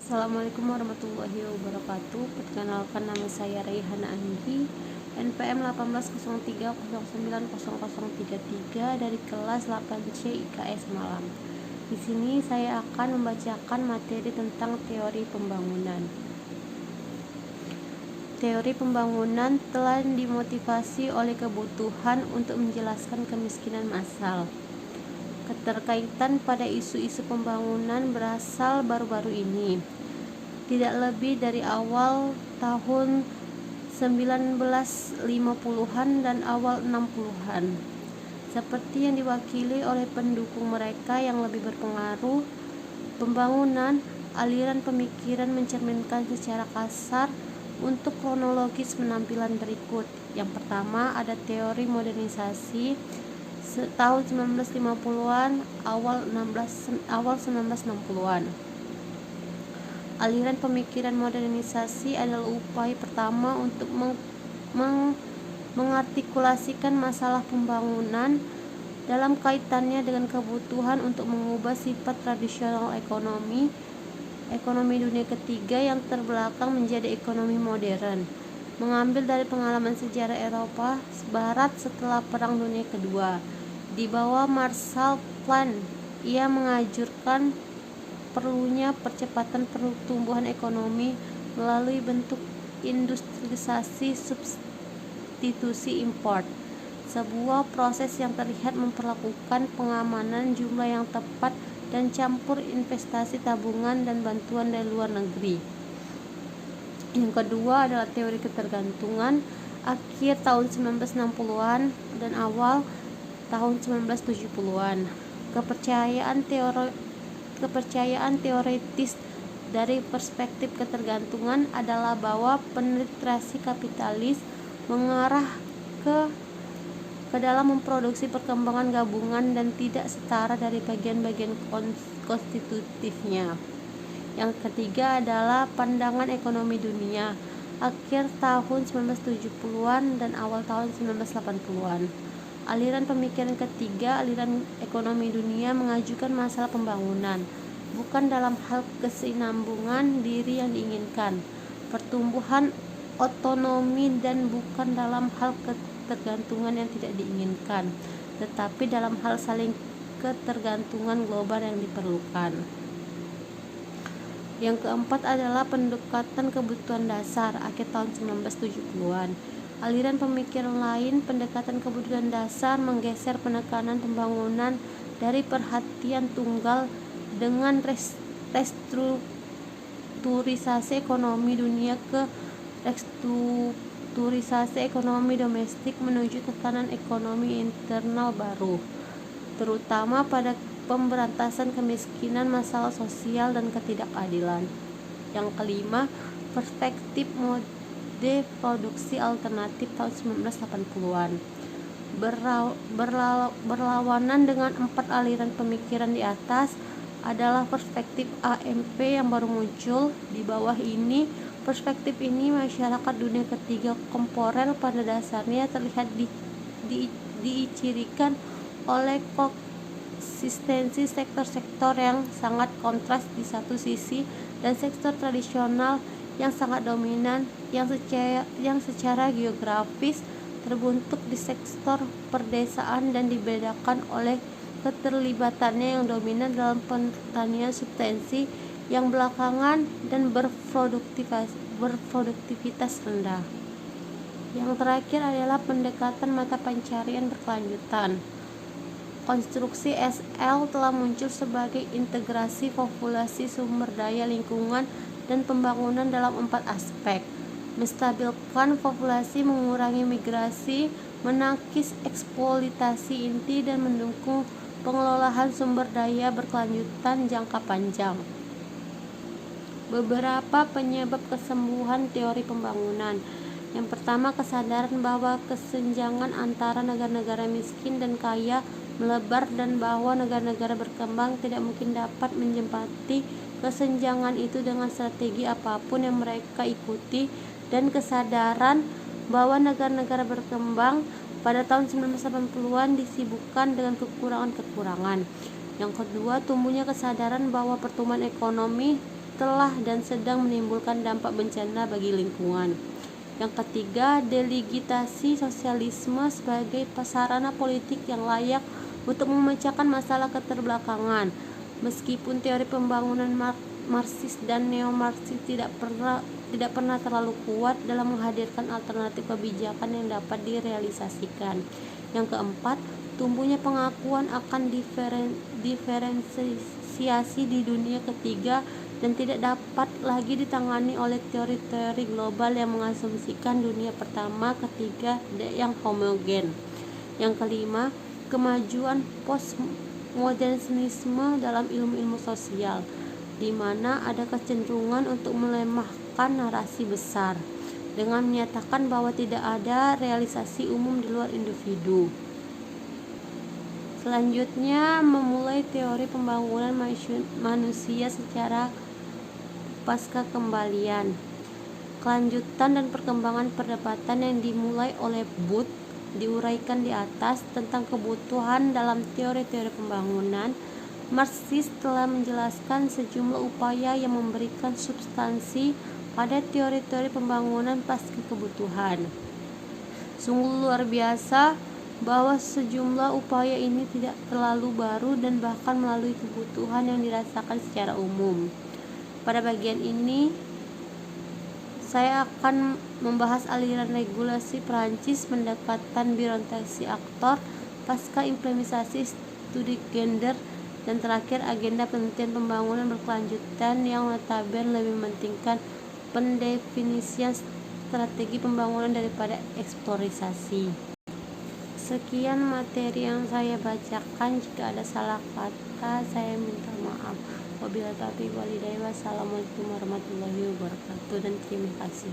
Assalamualaikum warahmatullahi wabarakatuh. Perkenalkan, nama saya Raihana Anggi, NPM 1803090033 dari kelas 8C IKS Malang. Di sini saya akan membacakan materi tentang teori pembangunan. Teori pembangunan telah dimotivasi oleh kebutuhan untuk menjelaskan kemiskinan massal. Keterkaitan pada isu-isu pembangunan berasal baru-baru ini, tidak lebih dari awal tahun 1950-an dan awal 60-an. Seperti yang diwakili oleh pendukung mereka yang lebih berpengaruh, pembangunan aliran pemikiran mencerminkan secara kasar untuk kronologis penampilan berikut. Yang pertama, ada teori modernisasi tahun 1950-an, awal 1960-an. Aliran pemikiran modernisasi adalah upaya pertama untuk mengartikulasikan masalah pembangunan dalam kaitannya dengan kebutuhan untuk mengubah sifat tradisional ekonomi dunia ketiga yang terbelakang menjadi ekonomi modern. Mengambil dari pengalaman sejarah Eropa Barat setelah Perang Dunia Kedua, di bawah Marshall Plan, ia menganjurkan perlunya percepatan pertumbuhan ekonomi melalui bentuk industrialisasi substitusi import, sebuah proses yang terlihat memperlakukan pengamanan jumlah yang tepat dan campur investasi tabungan dan bantuan dari luar negeri. Yang kedua adalah teori ketergantungan akhir tahun 1960-an dan awal tahun 1970-an. Kepercayaan teoritis dari perspektif ketergantungan adalah bahwa penetrasi kapitalis mengarah ke dalam memproduksi perkembangan gabungan dan tidak setara dari bagian-bagian konstitutifnya. Yang ketiga adalah pandangan ekonomi dunia akhir tahun 1970-an dan awal tahun 1980-an. Aliran pemikiran ketiga, aliran ekonomi dunia, mengajukan masalah pembangunan bukan dalam hal kesinambungan diri yang diinginkan, pertumbuhan otonomi, dan bukan dalam hal ketergantungan yang tidak diinginkan, tetapi dalam hal saling ketergantungan global yang diperlukan. Yang keempat adalah pendekatan kebutuhan dasar akhir tahun 1970-an. Aliran pemikiran lain, pendekatan kebutuhan dasar, menggeser penekanan pembangunan dari perhatian tunggal dengan restrukturisasi ekonomi dunia ke restrukturisasi ekonomi domestik menuju tatanan ekonomi internal baru, terutama pada pemberantasan kemiskinan, masalah sosial, dan ketidakadilan. Yang kelima, perspektif mode produksi alternatif tahun 1980-an. Berlawanan dengan empat aliran pemikiran di atas adalah perspektif AMP yang baru muncul. Di bawah ini, perspektif ini, masyarakat dunia ketiga kontemporer pada dasarnya terlihat dicirikan oleh konsistensi sektor-sektor yang sangat kontras di satu sisi dan sektor tradisional yang sangat dominan yang secara geografis terbentuk di sektor perdesaan dan dibedakan oleh keterlibatannya yang dominan dalam pertanian substansi yang belakangan dan berproduktivitas rendah. Yang terakhir adalah pendekatan mata pencarian berkelanjutan. Konstruksi SL telah muncul sebagai integrasi populasi, sumber daya, lingkungan, dan pembangunan dalam empat aspek: menstabilkan populasi, mengurangi migrasi, menangkis eksploitasi inti, dan mendukung pengelolaan sumber daya berkelanjutan jangka panjang. Beberapa penyebab kesembuhan teori pembangunan. Yang pertama, kesadaran bahwa kesenjangan antara negara-negara miskin dan kaya melebar dan bahwa negara-negara berkembang tidak mungkin dapat menjembatani kesenjangan itu dengan strategi apapun yang mereka ikuti, dan kesadaran bahwa negara-negara berkembang pada tahun 1980-an disibukkan dengan kekurangan-kekurangan. Yang kedua, tumbuhnya kesadaran bahwa pertumbuhan ekonomi telah dan sedang menimbulkan dampak bencana bagi lingkungan. Yang ketiga, delegitimasi sosialisme sebagai sarana politik yang layak untuk memecahkan masalah keterbelakangan. Meskipun teori pembangunan Marxis dan neo-Marxis tidak pernah terlalu kuat dalam menghadirkan alternatif kebijakan yang dapat direalisasikan. Yang keempat, tumbuhnya pengakuan akan diferensiasi di dunia ketiga dan tidak dapat lagi ditangani oleh teori-teori global yang mengasumsikan dunia pertama ketiga yang homogen. Yang kelima, kemajuan postmodernisme dalam ilmu-ilmu sosial, di mana ada kecenderungan untuk melemahkan narasi besar dengan menyatakan bahwa tidak ada realisasi umum di luar individu. Selanjutnya, memulai teori pembangunan manusia secara pasca kembalian. Kelanjutan dan perkembangan perdebatan yang dimulai oleh Booth diuraikan di atas tentang kebutuhan dalam teori-teori pembangunan. Marxis telah menjelaskan sejumlah upaya yang memberikan substansi pada teori-teori pembangunan pasca kebutuhan. Sungguh luar biasa bahwa sejumlah upaya ini tidak terlalu baru dan bahkan melalui kebutuhan yang dirasakan secara umum. Pada bagian ini, saya akan membahas aliran regulasi Prancis, pendekatan birokrasi aktor, pasca implementasi studi gender, dan terakhir agenda penelitian pembangunan berkelanjutan yang notabene lebih mementingkan pendefinisian strategi pembangunan daripada eksplorasi. Sekian materi yang saya bacakan. Jika ada salah kata, saya minta maaf. Wabillahi taufiq wal hidayah. Wassalamualaikum warahmatullahi wabarakatuh dan terima kasih.